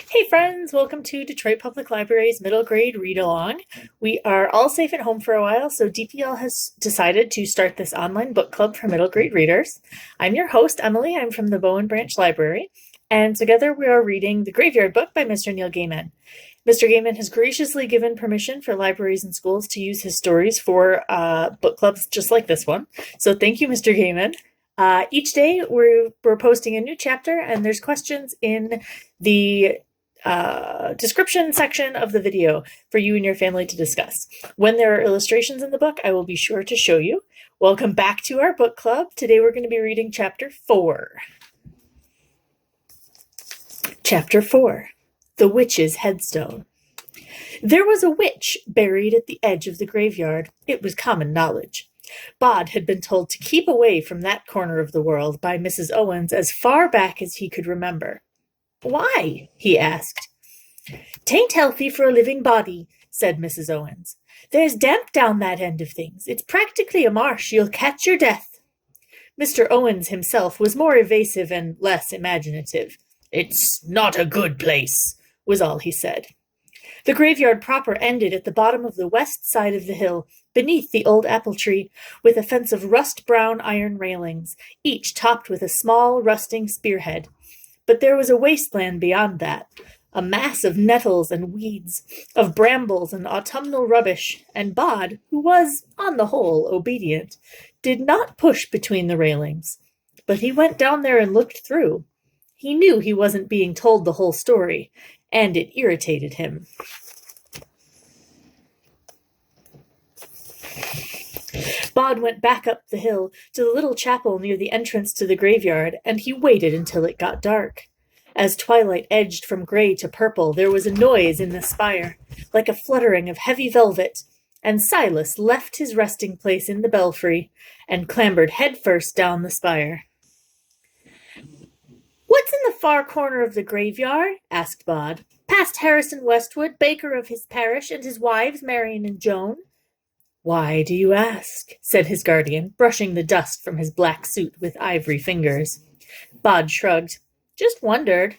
Hey friends, welcome to Detroit Public Library's middle grade read along. We are all safe at home for a while, so DPL has decided to start this online book club for middle grade readers. I'm your host, Emily. I'm from the Bowen Branch Library, and together we are reading The Graveyard Book by Mr. Neil Gaiman. Mr. Gaiman has graciously given permission for libraries and schools to use his stories for book clubs just like this one. So thank you, Mr. Gaiman. Each day we're posting a new chapter, and there's questions in the description section of the video for you and your family to discuss. When there are illustrations in the book, I will be sure to show you. Welcome back to our book club. Today we're going to be reading Chapter 4. Chapter 4. The Witch's Headstone. There was a witch buried at the edge of the graveyard. It was common knowledge. Bod had been told to keep away from that corner of the world by Mrs. Owens as far back as he could remember. "Why?" he asked. "'Tain't healthy for a living body," said Mrs. Owens. "There's damp down that end of things. It's practically a marsh. You'll catch your death." Mr. Owens himself was more evasive and less imaginative. "It's not a good place," was all he said. The graveyard proper ended at the bottom of the west side of the hill, beneath the old apple tree, with a fence of rust-brown iron railings, each topped with a small, rusting spearhead. But there was a wasteland beyond that, a mass of nettles and weeds, of brambles and autumnal rubbish, and Bod, who was, on the whole, obedient, did not push between the railings. But he went down there and looked through. He knew he wasn't being told the whole story, and it irritated him. Bod went back up the hill to the little chapel near the entrance to the graveyard, and he waited until it got dark. As twilight edged from gray to purple, there was a noise in the spire, like a fluttering of heavy velvet, and Silas left his resting place in the belfry and clambered headfirst down the spire. "What's in the far corner of the graveyard?" asked Bod. "Past Harrison Westwood, baker of his parish, and his wives, Marion and Joan." "Why do you ask?" said his guardian, brushing the dust from his black suit with ivory fingers. Bod shrugged. "Just wondered."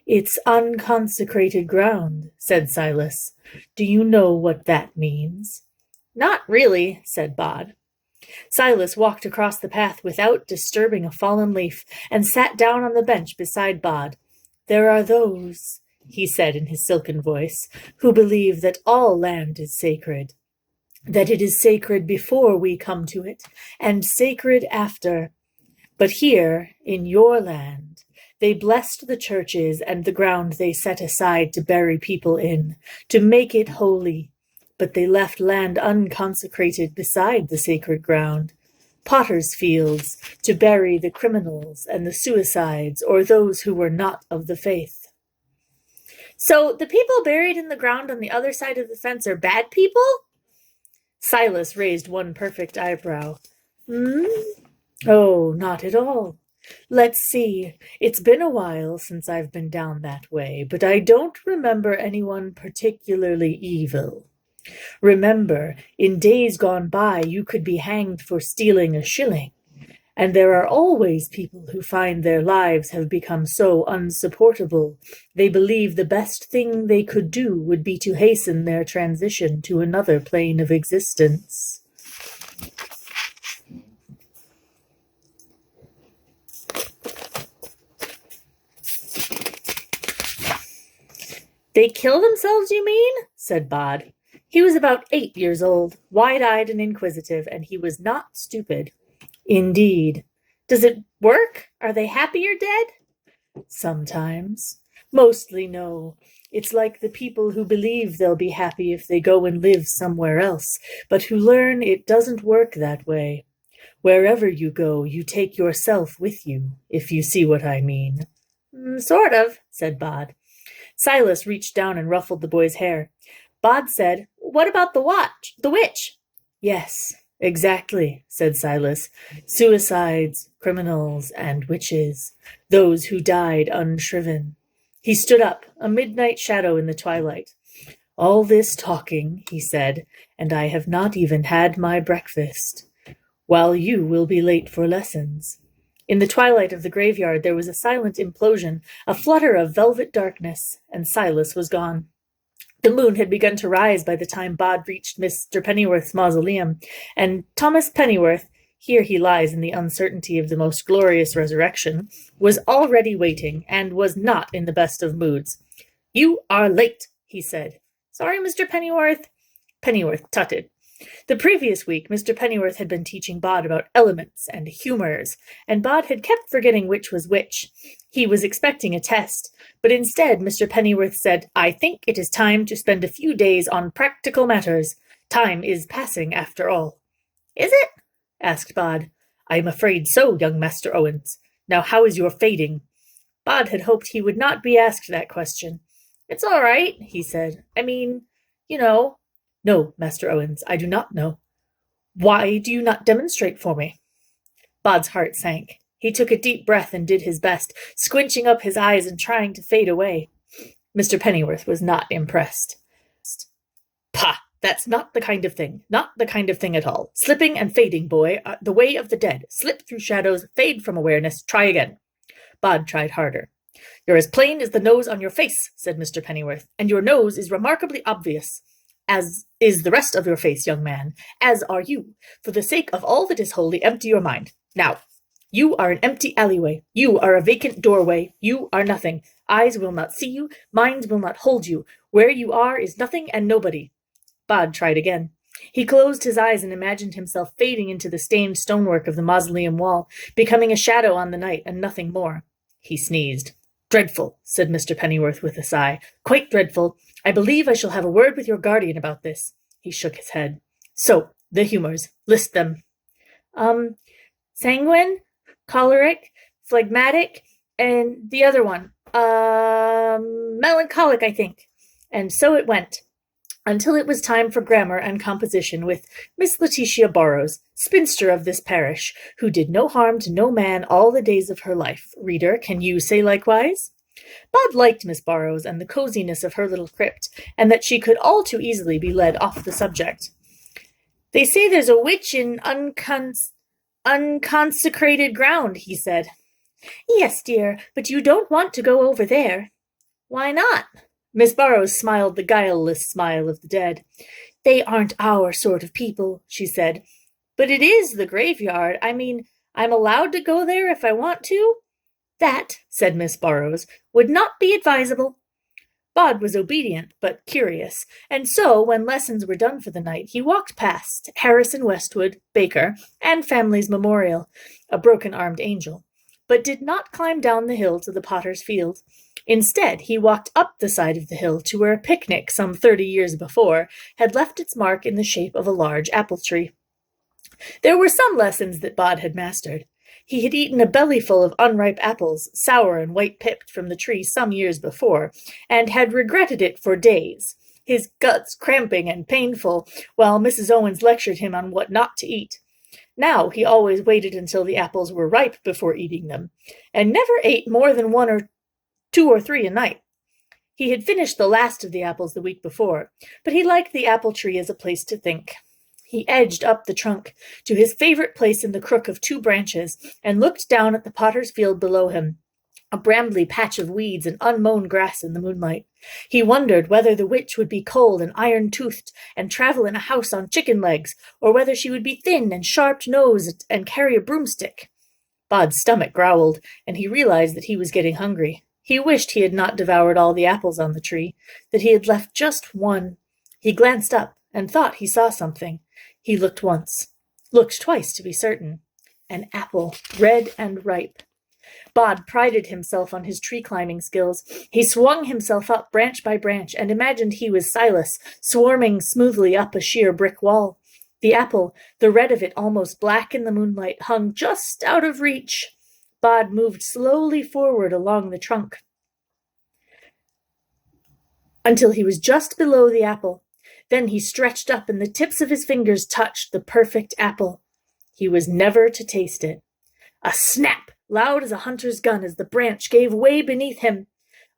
"It's unconsecrated ground," said Silas. "Do you know what that means?" "Not really," said Bod. Silas walked across the path without disturbing a fallen leaf, and sat down on the bench beside Bod. "There are those," he said in his silken voice, "who believe that all land is sacred, that it is sacred before we come to it, and sacred after. But here, in your land, they blessed the churches and the ground they set aside to bury people in, to make it holy. But they left land unconsecrated beside the sacred ground, potter's fields, to bury the criminals and the suicides or those who were not of the faith." "So the people buried in the ground on the other side of the fence are bad people?" Silas raised one perfect eyebrow. "Oh, not at all. Let's see, it's been a while since I've been down that way, but I don't remember anyone particularly evil. Remember, in days gone by you could be hanged for stealing a shilling, and there are always people who find their lives have become so unsupportable they believe the best thing they could do would be to hasten their transition to another plane of existence." "They kill themselves, you mean?" said Bod. He was about 8 years old, wide-eyed and inquisitive, and he was not stupid. "Indeed." "Does it work? Are they happier dead?" "Sometimes. Mostly no. It's like the people who believe they'll be happy if they go and live somewhere else, but who learn it doesn't work that way. Wherever you go, you take yourself with you, if you see what I mean." "Sort of," said Bod. Silas reached down and ruffled the boy's hair. Bod said, "What about the witch?" "Yes, exactly," said Silas. "Suicides, criminals, and witches. Those who died unshriven." He stood up, a midnight shadow in the twilight. "All this talking," he said, "and I have not even had my breakfast, while you will be late for lessons. In the twilight of the graveyard there was a silent implosion, a flutter of velvet darkness, and Silas was gone. The moon had begun to rise by the time Bod reached Mr. Pennyworth's mausoleum, and Thomas Pennyworth, here he lies in the uncertainty of the most glorious resurrection, was already waiting, and was not in the best of moods. "You are late," he said. "Sorry, Mr. Pennyworth." Pennyworth tutted. The previous week, Mr. Pennyworth had been teaching Bod about elements and humours, and Bod had kept forgetting which was which. He was expecting a test, but instead Mr. Pennyworth said, "I think it is time to spend a few days on practical matters. Time is passing, after all." "Is it?" asked Bod. "I am afraid so, young Master Owens. Now how is your fading?" Bod had hoped he would not be asked that question. "It's all right," he said. "I mean, you know." "No, Master Owens, I do not know." "Why do you not demonstrate for me?" Bod's heart sank. He took a deep breath and did his best, squinching up his eyes and trying to fade away. Mr. Pennyworth was not impressed. "Pah! That's not the kind of thing. Not the kind of thing at all. Slipping and fading, boy, are the way of the dead. Slip through shadows, fade from awareness. Try again." Bod tried harder. "You're as plain as the nose on your face," said Mr. Pennyworth, "and your nose is remarkably obvious. As is the rest of your face, young man. As are you. For the sake of all that is holy, empty your mind. Now, you are an empty alleyway. You are a vacant doorway. You are nothing. Eyes will not see you. Minds will not hold you. Where you are is nothing and nobody." Bod tried again. He closed his eyes and imagined himself fading into the stained stonework of the mausoleum wall, becoming a shadow on the night and nothing more. He sneezed. "Dreadful," said Mr. Pennyworth with a sigh. "Quite dreadful. I believe I shall have a word with your guardian about this." He shook his head. "So, the humours. List them." Sanguine, choleric, phlegmatic, and the other one. Melancholic, I think." And so it went, until it was time for grammar and composition with Miss Letitia Burrows, spinster of this parish, who did no harm to no man all the days of her life. Reader, can you say likewise? Bod liked Miss Burrows and the coziness of her little crypt, and that she could all too easily be led off the subject. "They say there's a witch in unconsecrated ground," he said. "Yes, dear, but you don't want to go over there." "Why not?" Miss Burrows smiled the guileless smile of the dead. "They aren't our sort of people," she said. "But it is the graveyard. I mean, I'm allowed to go there if I want to?" "That," said Miss Burrows, "would not be advisable." Bod was obedient, but curious, and so, when lessons were done for the night, he walked past Harrison Westwood, baker, and Family's Memorial, a broken-armed angel, but did not climb down the hill to the potter's field. Instead, he walked up the side of the hill to where a picnic some 30 years before had left its mark in the shape of a large apple tree. There were some lessons that Bod had mastered. He had eaten a bellyful of unripe apples, sour and white-pipped from the tree some years before, and had regretted it for days, his guts cramping and painful, while Mrs. Owens lectured him on what not to eat. Now he always waited until the apples were ripe before eating them, and never ate more than 1 or 2 or 3 a night. He had finished the last of the apples the week before, but he liked the apple tree as a place to think. He edged up the trunk to his favorite place in the crook of 2 branches and looked down at the potter's field below him, a brambly patch of weeds and unmown grass in the moonlight. He wondered whether the witch would be cold and iron-toothed and travel in a house on chicken legs, or whether she would be thin and sharp-nosed and carry a broomstick. Bod's stomach growled, and he realized that he was getting hungry. He wished he had not devoured all the apples on the tree, that he had left just one. He glanced up and thought he saw something. He looked once, looked twice to be certain. An apple, red and ripe. Bod prided himself on his tree-climbing skills. He swung himself up branch by branch and imagined he was Silas, swarming smoothly up a sheer brick wall. The apple, the red of it almost black in the moonlight, hung just out of reach. Bod moved slowly forward along the trunk until he was just below the apple. Then he stretched up, and the tips of his fingers touched the perfect apple. He was never to taste it. A snap, loud as a hunter's gun, as the branch gave way beneath him.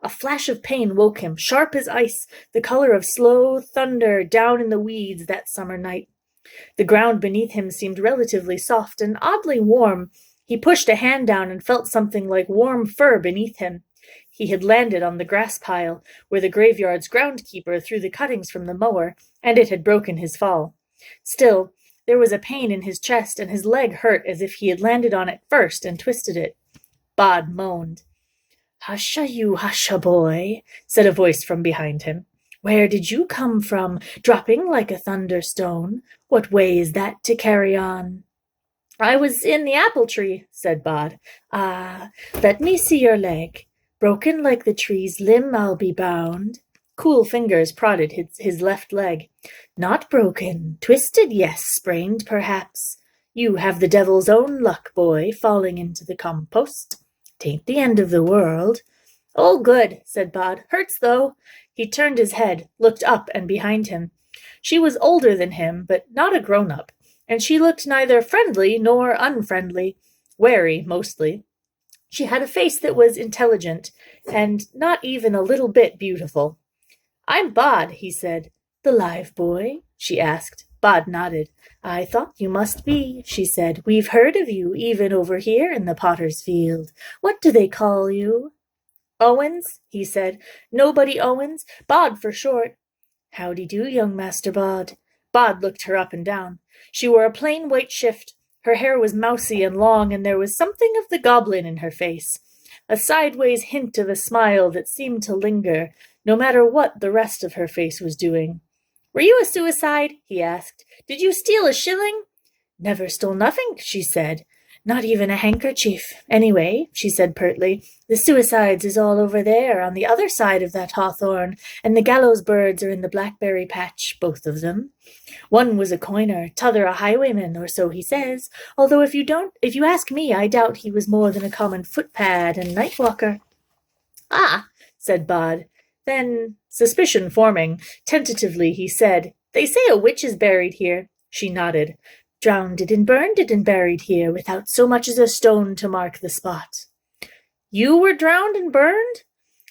A flash of pain woke him, sharp as ice, the color of slow thunder down in the weeds that summer night. The ground beneath him seemed relatively soft and oddly warm. He pushed a hand down and felt something like warm fur beneath him. He had landed on the grass pile, where the graveyard's groundkeeper threw the cuttings from the mower, and it had broken his fall. Still, there was a pain in his chest, and his leg hurt as if he had landed on it first and twisted it. Bod moaned. "Husha, you husha, boy," said a voice from behind him. "Where did you come from, dropping like a thunderstone? What way is that to carry on?" "I was in the apple tree," said Bod. "Ah, let me see your leg. Broken like the tree's limb, I'll be bound." Cool fingers prodded his left leg. "Not broken. Twisted, yes. Sprained, perhaps. You have the devil's own luck, boy, falling into the compost. 'Tain't the end of the world." "Oh, good," said Bod. "Hurts, though." He turned his head, looked up and behind him. She was older than him, but not a grown-up, and she looked neither friendly nor unfriendly, wary mostly. She had a face that was intelligent, and not even a little bit beautiful. "I'm Bod," he said. "The live boy?" she asked. Bod nodded. "I thought you must be," she said. "We've heard of you, even over here in the potter's field. What do they call you?" "Owens," he said. "Nobody Owens. Bod for short." "Howdy do, young Master Bod." Bod looked her up and down. She wore a plain white shift. Her hair was mousy and long, and there was something of the goblin in her face, a sideways hint of a smile that seemed to linger, no matter what the rest of her face was doing. "Were you a suicide?" he asked. "Did you steal a shilling?" "Never stole nothing," she said. "Not even a handkerchief. Anyway," she said pertly, "the suicides is all over there, on the other side of that hawthorn, and the gallows birds are in the blackberry patch, both of them. One was a coiner, t'other a highwayman, or so he says, although if you ask me, I doubt he was more than a common footpad and night-walker." "Ah," said Bod. Then, suspicion forming, tentatively he said, "They say a witch is buried here." She nodded. "Drowned and burned and buried here, without so much as a stone to mark the spot." "You were drowned and burned?"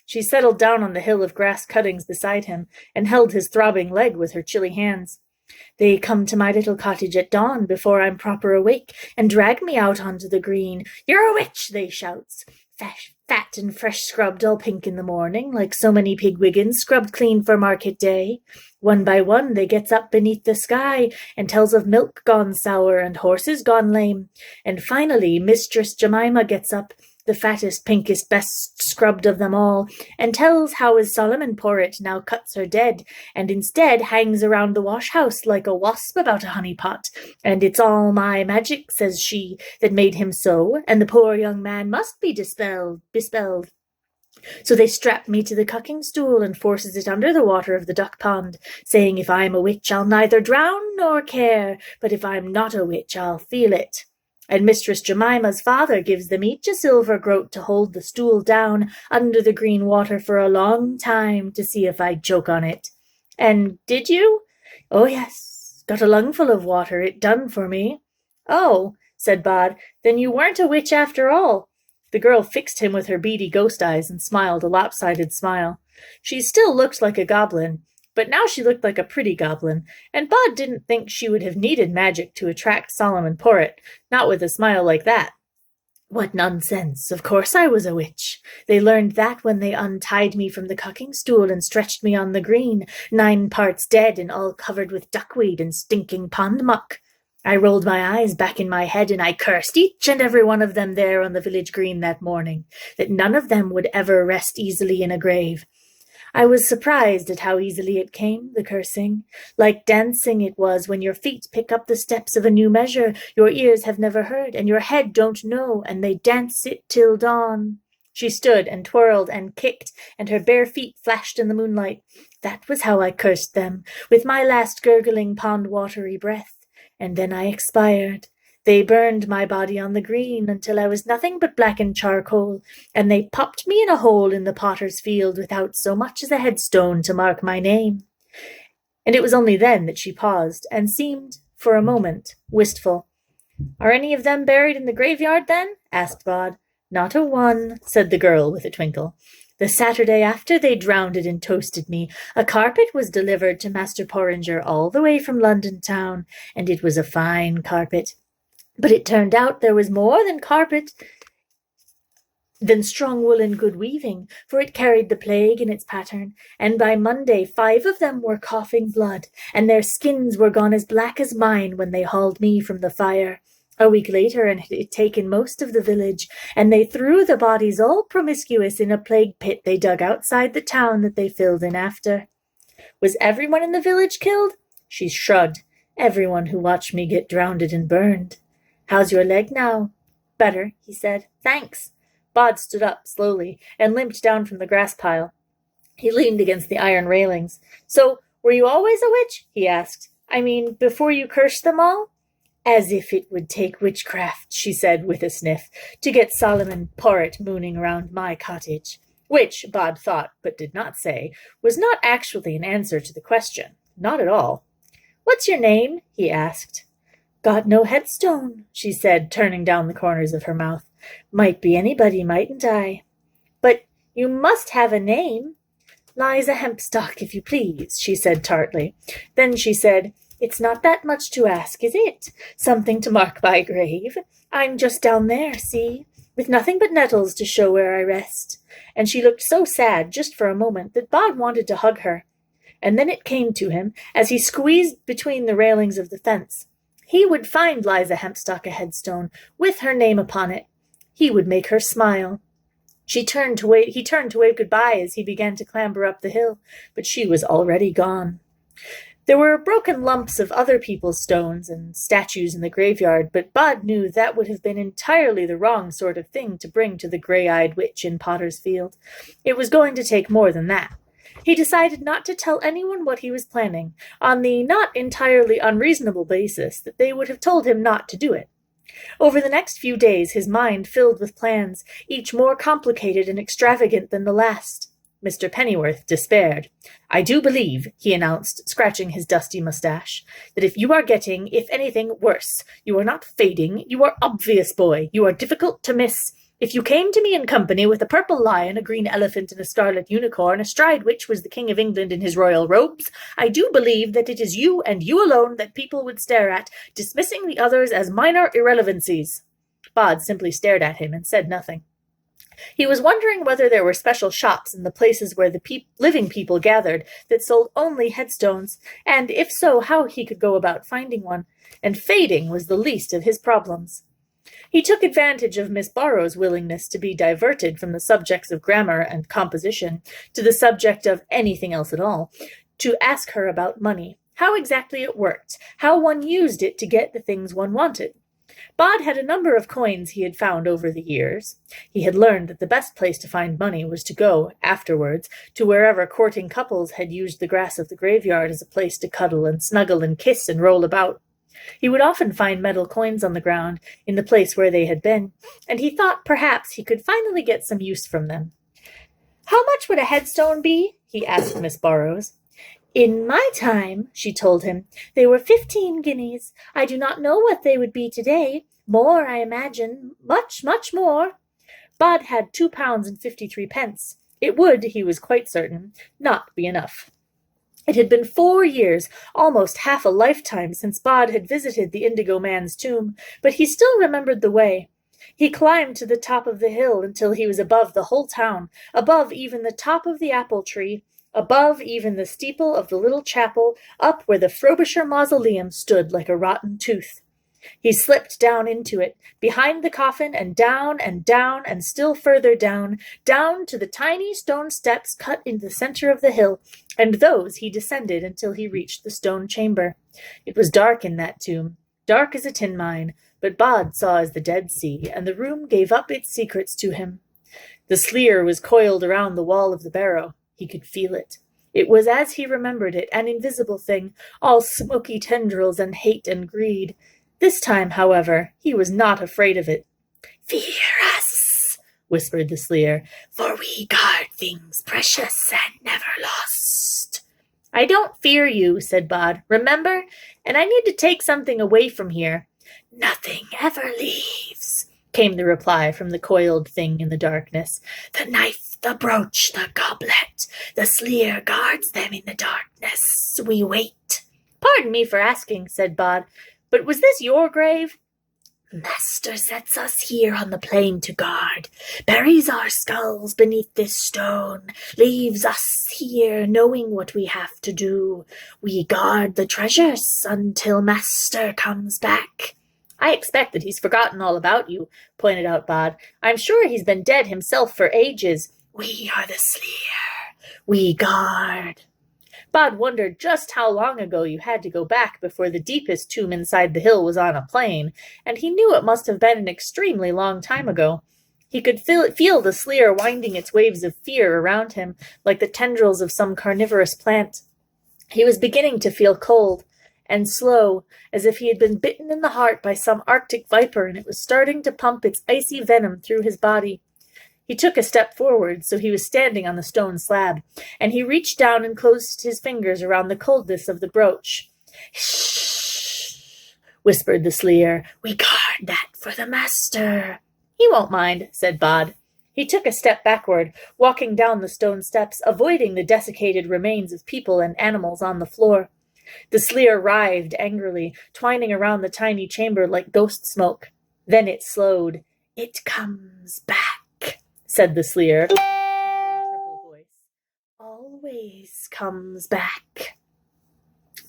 She settled down on the hill of grass cuttings beside him, and held his throbbing leg with her chilly hands. "They come to my little cottage at dawn, before I'm proper awake, and drag me out onto the green. 'You're a witch!' they shouts. Fat and fresh scrubbed, all pink in the morning, like so many pigwiggins scrubbed clean for market day. One by one they gets up beneath the sky, and tells of milk gone sour and horses gone lame. And finally Mistress Jemima gets up, the fattest, pinkest, best scrubbed of them all, and tells how his Solomon Porrit now cuts her dead, and instead hangs around the wash-house like a wasp about a honey-pot. And it's all my magic, says she, that made him so, and the poor young man must be bespelled. So they strap me to the cucking stool and forces it under the water of the duck pond, saying if I'm a witch I'll neither drown nor care, but if I'm not a witch I'll feel it. And Mistress Jemima's father gives them each a silver groat to hold the stool down under the green water for a long time to see if I'd choke on it. And did you? Oh, yes. Got a lungful of water. It done for me. Oh, said Bod, then you weren't a witch after all. The girl fixed him with her beady ghost eyes and smiled a lopsided smile. She still looked like a goblin, but now she looked like a pretty goblin, and Bod didn't think she would have needed magic to attract Solomon Porrit, not with a smile like that. What nonsense! Of course I was a witch. They learned that when they untied me from the cucking stool and stretched me on the green, 9 parts dead and all covered with duckweed and stinking pond muck. I rolled my eyes back in my head and I cursed each and every one of them there on the village green that morning, that none of them would ever rest easily in a grave. I was surprised at how easily it came, the cursing. Like dancing it was when your feet pick up the steps of a new measure your ears have never heard and your head don't know, and they dance it till dawn. She stood and twirled and kicked, and her bare feet flashed in the moonlight. That was how I cursed them, with my last gurgling pond-watery breath. And then I expired. They burned my body on the green until I was nothing but blackened charcoal, and they popped me in a hole in the potter's field without so much as a headstone to mark my name. And it was only then that she paused, and seemed, for a moment, wistful. Are any of them buried in the graveyard, then? Asked Bod. Not a one, said the girl with a twinkle. The Saturday after they drowned and toasted me, a carpet was delivered to Master Porringer all the way from London town, and it was a fine carpet. But it turned out there was more than carpet, than strong wool and good weaving, for it carried the plague in its pattern, and by Monday 5 of them were coughing blood, and their skins were gone as black as mine when they hauled me from the fire. A week later, and it had taken most of the village, and they threw the bodies all promiscuous in a plague pit they dug outside the town that they filled in after. Was everyone in the village killed? She shrugged. Everyone who watched me get drowned and burned. How's your leg now? Better, he said. Thanks. Bod stood up slowly and limped down from the grass pile. He leaned against the iron railings. So, were you always a witch? He asked. I mean, before you cursed them all? As if it would take witchcraft, she said with a sniff, to get Solomon Porritt mooning around my cottage. Which, Bod thought, but did not say, was not actually an answer to the question. Not at all. What's your name? He asked. Got no headstone, she said, turning down the corners of her mouth. Might be anybody, mightn't I? But you must have a name. Liza Hempstock, if you please, she said tartly. Then she said, It's not that much to ask, is it? Something to mark my grave. I'm just down there, see, with nothing but nettles to show where I rest. And she looked so sad just for a moment that Bod wanted to hug her. And then it came to him, as he squeezed between the railings of the fence. He would find Liza Hempstock a headstone, with her name upon it. He would make her smile. He turned to wave goodbye as he began to clamber up the hill, but she was already gone. There were broken lumps of other people's stones and statues in the graveyard, but Bod knew that would have been entirely the wrong sort of thing to bring to the grey-eyed witch in Potter's Field. It was going to take more than that. He decided not to tell anyone what he was planning, on the not entirely unreasonable basis that they would have told him not to do it. Over the next few days his mind filled with plans, each more complicated and extravagant than the last. Mr. Pennyworth despaired. I do believe, he announced, scratching his dusty mustache, that if you are getting, if anything, worse, you are not fading, you are obvious, boy, you are difficult to miss. If you came to me in company with a purple lion, a green elephant, and a scarlet unicorn, astride which was the King of England in his royal robes, I do believe that it is you and you alone that people would stare at, dismissing the others as minor irrelevancies. Bod simply stared at him and said nothing. He was wondering whether there were special shops in the places where the living people gathered that sold only headstones, and if so, how he could go about finding one, and fading was the least of his problems. He took advantage of Miss Barrow's willingness to be diverted from the subjects of grammar and composition to the subject of anything else at all, to ask her about money, how exactly it worked, how one used it to get the things one wanted. Bod had a number of coins he had found over the years. He had learned that the best place to find money was to go, afterwards, to wherever courting couples had used the grass of the graveyard as a place to cuddle and snuggle and kiss and roll about. He would often find metal coins on the ground in the place where they had been, and he thought perhaps he could finally get some use from them. How much would a headstone be? He asked Miss Barrows. In my time, she told him, they were 15 guineas. I do not know what they would be today. More, I imagine. Much, much more. Bod had 2 pounds and 53 pence. It would, he was quite certain, not be enough. It had been 4 years, almost half a lifetime, since Bod had visited the Indigo Man's tomb, but he still remembered the way. He climbed to the top of the hill until he was above the whole town, above even the top of the apple tree, above even the steeple of the little chapel, up where the Frobisher mausoleum stood like a rotten tooth. He slipped down into it, behind the coffin, and down, and still further down, down to the tiny stone steps cut in the center of the hill, and those he descended until he reached the stone chamber. It was dark in that tomb, dark as a tin mine, but Bod saw as the Dead Sea, and the room gave up its secrets to him. The Sleer was coiled around the wall of the barrow. He could feel it. It was as he remembered it, an invisible thing, all smoky tendrils and hate and greed. This time, however, he was not afraid of it. "Fear us," whispered the Sleer, "for we guard things precious and never lost." "I don't fear you," said Bod, "remember? And I need to take something away from here." "Nothing ever leaves," came the reply from the coiled thing in the darkness. "The knife, the brooch, the goblet. The Sleer guards them in the darkness. We wait." "Pardon me for asking," said Bod, "but was this your grave?" Master sets us here on the plain to guard, buries our skulls beneath this stone, leaves us here knowing what we have to do. We guard the treasures until Master comes back. I expect that he's forgotten all about you, pointed out Bod. I'm sure he's been dead himself for ages. We are the Sleer. We guard. Bod wondered just how long ago you had to go back before the deepest tomb inside the hill was on a plain, and he knew it must have been an extremely long time ago. He could feel the Sleer winding its waves of fear around him, like the tendrils of some carnivorous plant. He was beginning to feel cold and slow, as if he had been bitten in the heart by some Arctic viper, and it was starting to pump its icy venom through his body. He took a step forward, so he was standing on the stone slab, and he reached down and closed his fingers around the coldness of the brooch. "Shh," whispered the Sleer. "We guard that for the Master." "He won't mind," said Bod. He took a step backward, walking down the stone steps, avoiding the desiccated remains of people and animals on the floor. The Sleer writhed angrily, twining around the tiny chamber like ghost smoke. Then it slowed. "It comes back," said the Sleer in a triple voice. "Always comes back."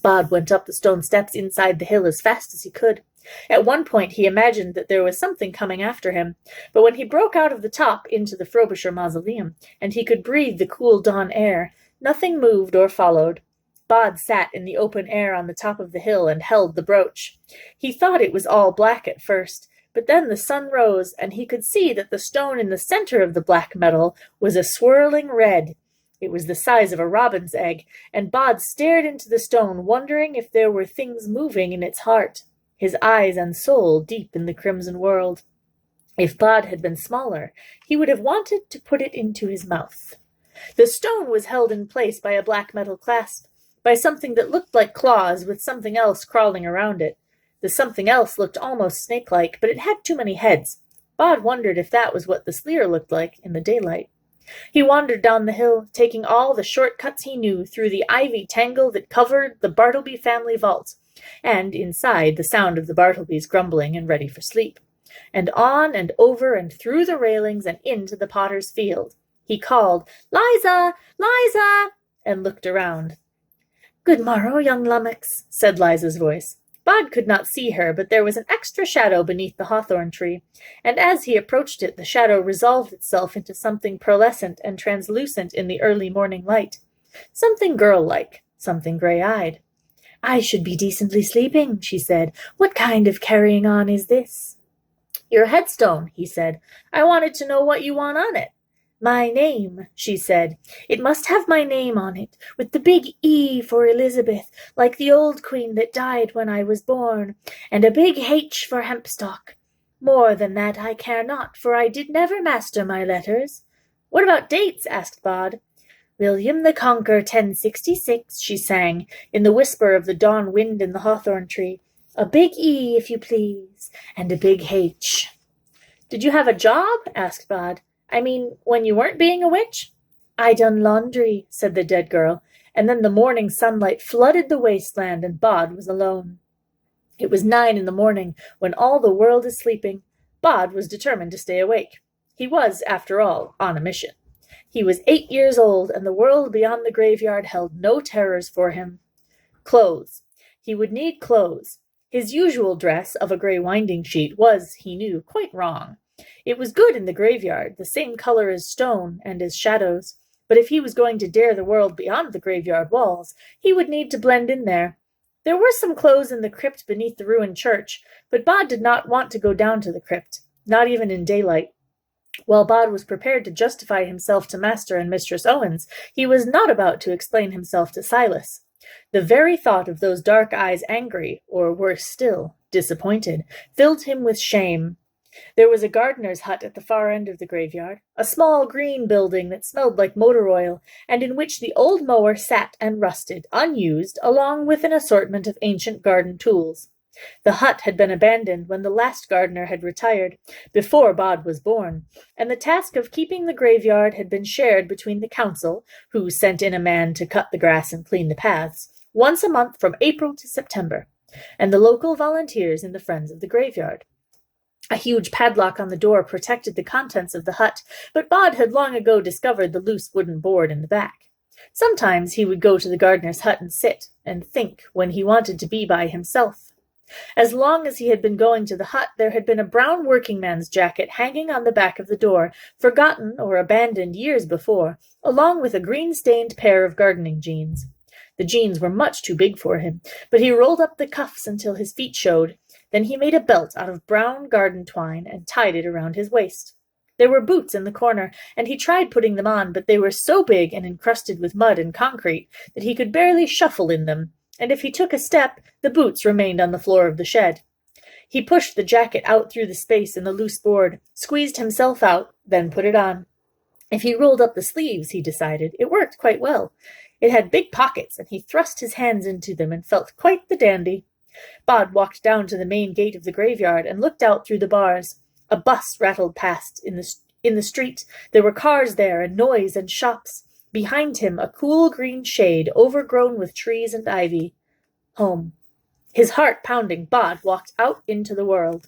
Bod went up the stone steps inside the hill as fast as he could. At one point he imagined that there was something coming after him, but when he broke out of the top into the Frobisher mausoleum, and he could breathe the cool dawn air, nothing moved or followed. Bod sat in the open air on the top of the hill and held the brooch. He thought it was all black at first, but then the sun rose, and he could see that the stone in the center of the black metal was a swirling red. It was the size of a robin's egg, and Bod stared into the stone, wondering if there were things moving in its heart, his eyes and soul deep in the crimson world. If Bod had been smaller, he would have wanted to put it into his mouth. The stone was held in place by a black metal clasp, by something that looked like claws with something else crawling around it. The something else looked almost snake-like, but it had too many heads. Bod wondered if that was what the Sleer looked like in the daylight. He wandered down the hill, taking all the shortcuts he knew through the ivy tangle that covered the Bartleby family vault, and inside the sound of the Bartlebys grumbling and ready for sleep, and on and over and through the railings and into the potter's field. He called, "Liza! Liza!" and looked around. "Good morrow, young lummox," said Liza's voice. Bod could not see her, but there was an extra shadow beneath the hawthorn tree, and as he approached it, the shadow resolved itself into something pearlescent and translucent in the early morning light. Something girl-like, something gray-eyed. "I should be decently sleeping," she said. "What kind of carrying on is this?" "Your headstone," he said. "I wanted to know what you want on it." "My name," she said. "It must have my name on it, with the big E for Elizabeth, like the old queen that died when I was born, and a big H for Hempstock. More than that I care not, for I did never master my letters." "What about dates?" asked Bod. "William the Conqueror, 1066, she sang, in the whisper of the dawn wind in the hawthorn tree. "A big E, if you please, and a big H." "Did you have a job?" asked Bod. "I mean, when you weren't being a witch?" "I done laundry," said the dead girl, and then the morning sunlight flooded the wasteland, and Bod was alone. It was 9 in the morning, when all the world is sleeping. Bod was determined to stay awake. He was, after all, on a mission. He was 8 years old, and the world beyond the graveyard held no terrors for him. Clothes. He would need clothes. His usual dress of a grey winding sheet was, he knew, quite wrong. It was good in the graveyard, the same color as stone and as shadows, but if he was going to dare the world beyond the graveyard walls, he would need to blend in there. There were some clothes in the crypt beneath the ruined church, but Bod did not want to go down to the crypt, not even in daylight. While Bod was prepared to justify himself to Master and Mistress Owens, he was not about to explain himself to Silas. The very thought of those dark eyes angry, or worse still, disappointed, filled him with shame. There was a gardener's hut at the far end of the graveyard, a small green building that smelled like motor oil, and in which the old mower sat and rusted, unused, along with an assortment of ancient garden tools. The hut had been abandoned when the last gardener had retired, before Bod was born, and the task of keeping the graveyard had been shared between the council, who sent in a man to cut the grass and clean the paths, once a month from April to September, and the local volunteers in the Friends of the Graveyard. A huge padlock on the door protected the contents of the hut, but Bod had long ago discovered the loose wooden board in the back. Sometimes he would go to the gardener's hut and sit and think when he wanted to be by himself. As long as he had been going to the hut, there had been a brown working man's jacket hanging on the back of the door, forgotten or abandoned years before, along with a green-stained pair of gardening jeans. The jeans were much too big for him, but he rolled up the cuffs until his feet showed. Then he made a belt out of brown garden twine and tied it around his waist. There were boots in the corner, and he tried putting them on, but they were so big and encrusted with mud and concrete that he could barely shuffle in them, and if he took a step, the boots remained on the floor of the shed. He pushed the jacket out through the space in the loose board, squeezed himself out, then put it on. If he rolled up the sleeves, he decided, it worked quite well. It had big pockets, and he thrust his hands into them and felt quite the dandy. Bod walked down to the main gate of the graveyard and looked out through the bars. A bus rattled past in the street. There were cars there, and noise and shops. Behind him, a cool green shade, overgrown with trees and ivy. Home. His heart pounding, Bod walked out into the world.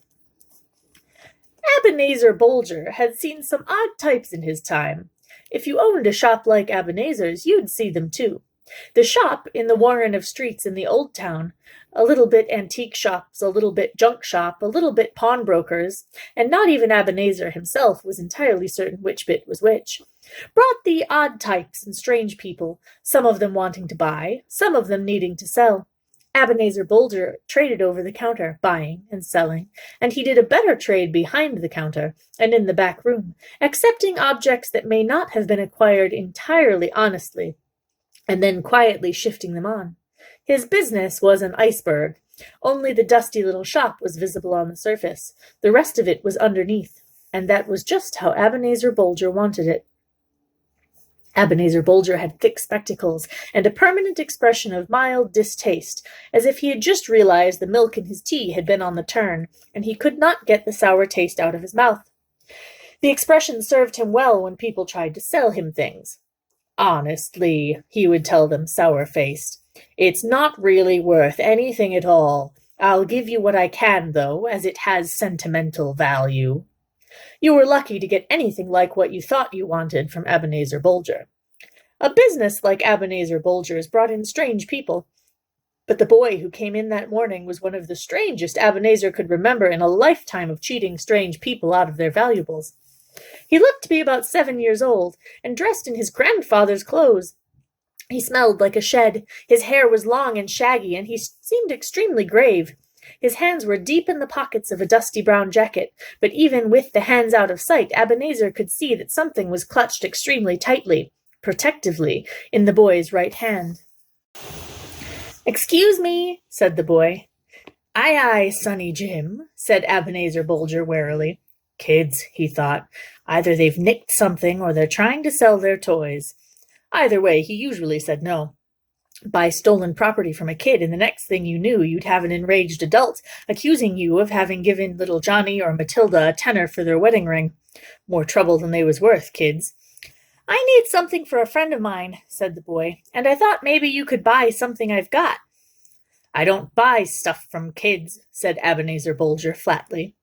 Ebenezer Bolger had seen some odd types in his time. If you owned a shop like Ebenezer's, you'd see them too. The shop in the warren of streets in the old town, a little bit antique shops, a little bit junk shop, a little bit pawnbrokers, and not even Ebenezer himself was entirely certain which bit was which, brought the odd types and strange people, some of them wanting to buy, some of them needing to sell. Ebenezer Bolger traded over the counter, buying and selling, and he did a better trade behind the counter and in the back room, accepting objects that may not have been acquired entirely honestly, and then quietly shifting them on. His business was an iceberg. Only the dusty little shop was visible on the surface. The rest of it was underneath, and that was just how Ebenezer Bolger wanted it. Ebenezer Bolger had thick spectacles and a permanent expression of mild distaste, as if he had just realized the milk in his tea had been on the turn, and he could not get the sour taste out of his mouth. The expression served him well when people tried to sell him things. Honestly, he would tell them, sour-faced, it's not really worth anything at all. I'll give you what I can, though, as it has sentimental value. You were lucky to get anything like what you thought you wanted from Ebenezer Bolger. A business like Ebenezer Bolger's brought in strange people, but the boy who came in that morning was one of the strangest Ebenezer could remember in a lifetime of cheating strange people out of their valuables. He looked to be about 7 years old, and dressed in his grandfather's clothes. He smelled like a shed, his hair was long and shaggy, and he seemed extremely grave. His hands were deep in the pockets of a dusty brown jacket, but even with the hands out of sight, Ebenezer could see that something was clutched extremely tightly, protectively, in the boy's right hand. "Excuse me," said the boy. "Aye, aye, Sonny Jim," said Ebenezer Bolger warily. Kids, he thought. Either they've nicked something or they're trying to sell their toys. Either way, he usually said no. Buy stolen property from a kid, and the next thing you knew, you'd have an enraged adult accusing you of having given little Johnny or Matilda a tenner for their wedding ring. More trouble than they was worth, kids. "I need something for a friend of mine," said the boy, "and I thought maybe you could buy something I've got." "I don't buy stuff from kids," said Ebenezer Bolger flatly.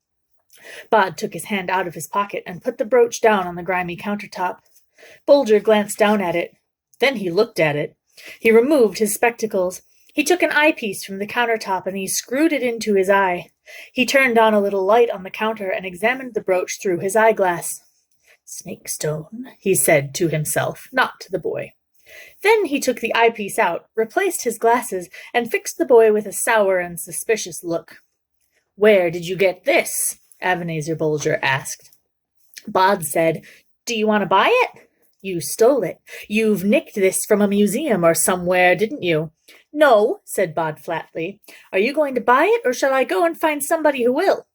Bod took his hand out of his pocket and put the brooch down on the grimy countertop. Bolger glanced down at it. Then he looked at it. He removed his spectacles. He took an eyepiece from the countertop and he screwed it into his eye. He turned on a little light on the counter and examined the brooch through his eyeglass. "Snakestone," he said to himself, not to the boy. Then he took the eyepiece out, replaced his glasses, and fixed the boy with a sour and suspicious look. "Where did you get this?" Ebenezer Bolger asked. Bod said, "Do you want to buy it?" "You stole it. You've nicked this from a museum or somewhere, didn't you?" "No," said Bod flatly. "Are you going to buy it, or shall I go and find somebody who will?"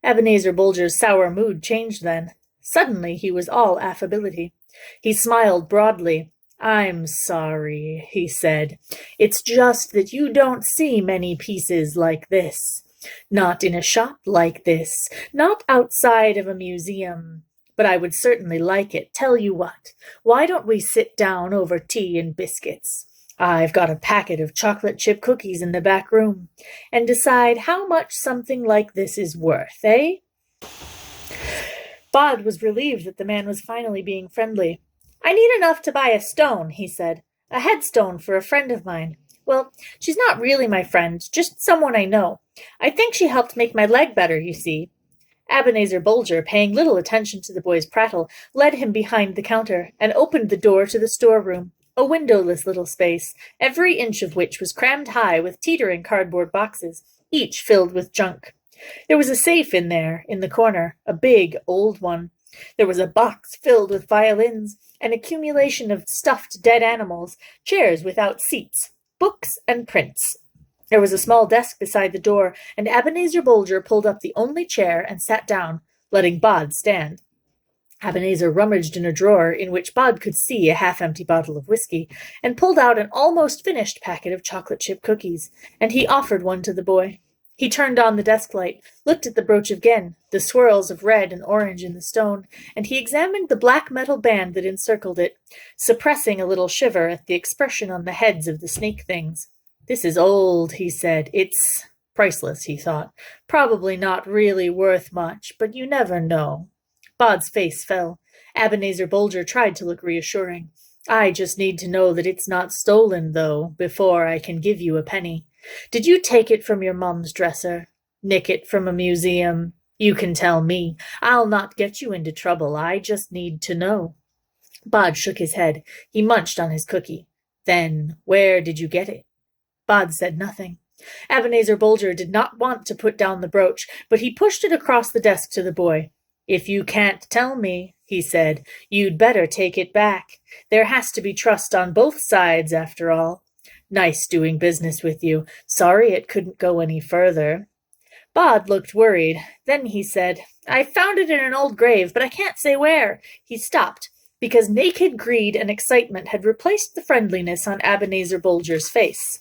Ebenezer Bolger's sour mood changed then. Suddenly he was all affability. He smiled broadly. "I'm sorry," he said. "It's just that you don't see many pieces like this. Not in a shop like this, not outside of a museum. But I would certainly like it. Tell you what, why don't we sit down over tea and biscuits? I've got a packet of chocolate chip cookies in the back room, and decide how much something like this is worth, eh? Bod was relieved that the man was finally being friendly. "I need enough to buy a stone," he said. "A headstone for a friend of mine. Well, she's not really my friend, just someone I know. I think she helped make my leg better, you see." Ebenezer Bulger, paying little attention to the boy's prattle, led him behind the counter and opened the door to the storeroom, a windowless little space, every inch of which was crammed high with teetering cardboard boxes, each filled with junk. There was a safe in there, in the corner, a big, old one. There was a box filled with violins, an accumulation of stuffed dead animals, chairs without seats, books and prints. There was a small desk beside the door, and Ebenezer Bulger pulled up the only chair and sat down, letting Bod stand. Ebenezer rummaged in a drawer in which Bod could see a half-empty bottle of whiskey, and pulled out an almost finished packet of chocolate chip cookies, and he offered one to the boy. He turned on the desk light, looked at the brooch again, the swirls of red and orange in the stone, and he examined the black metal band that encircled it, suppressing a little shiver at the expression on the heads of the snake things. "This is old," he said. "It's priceless," he thought. "Probably not really worth much, but you never know." Bod's face fell. Ebenezer Bulger tried to look reassuring. "I just need to know that it's not stolen, though, before I can give you a penny. Did you take it from your mum's dresser? Nick it from a museum? You can tell me. I'll not get you into trouble. I just need to know." Bod shook his head. He munched on his cookie. "Then where did you get it?" Bod said nothing. Ebenezer Bulger did not want to put down the brooch, but he pushed it across the desk to the boy. "If you can't tell me," he said, "you'd better take it back. There has to be trust on both sides, after all. Nice doing business with you. Sorry it couldn't go any further." Bod looked worried. Then he said, "I found it in an old grave, but I can't say where." He stopped, because naked greed and excitement had replaced the friendliness on Ebenezer Bulger's face.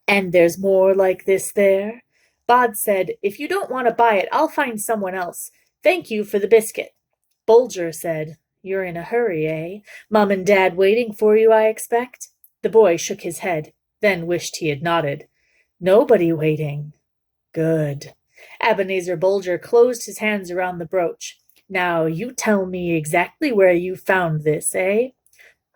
"And there's more like this there?" Bod said, "If you don't want to buy it, I'll find someone else. Thank you for the biscuit." Bulger said, "You're in a hurry, eh? Mum and Dad waiting for you, I expect?" The boy shook his head, then wished he had nodded. "Nobody waiting." "Good." Ebenezer Bulger closed his hands around the brooch. "Now you tell me exactly where you found this, eh?"